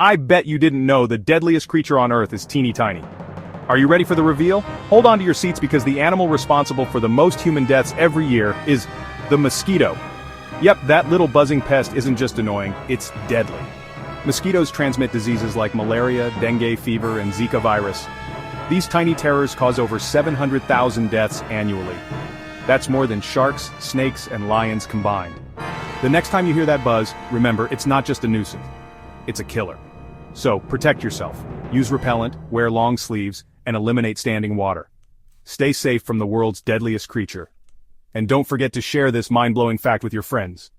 I bet you didn't know the deadliest creature on Earth is teeny tiny. Are you ready for the reveal? Hold on to your seats because the animal responsible for the most human deaths every year is the mosquito. Yep, that little buzzing pest isn't just annoying, it's deadly. Mosquitoes transmit diseases like malaria, dengue fever, and Zika virus. These tiny terrors cause over 700,000 deaths annually. That's more than sharks, snakes, and lions combined. The next time you hear that buzz, remember, it's not just a nuisance. It's a killer. So, protect yourself. Use repellent, wear long sleeves, and eliminate standing water. Stay safe from the world's deadliest creature. And don't forget to share this mind-blowing fact with your friends.